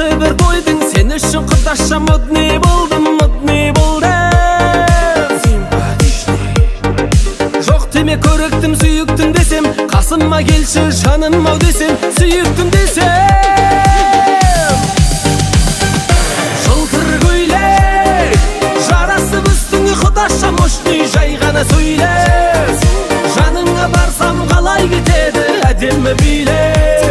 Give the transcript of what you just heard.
Жақсы бір қойдың, сен үшін құдаша модный болдым. Жоқ деме көріктім, сүйіктім десем, қасыма келші жаным ау десем, сүйіктім десем. Жылтыр көйлек жарасып үстіңе құдаша мощный, жай ғана сөйле. Жаныңа барсам қалай кетеді әдемі биле.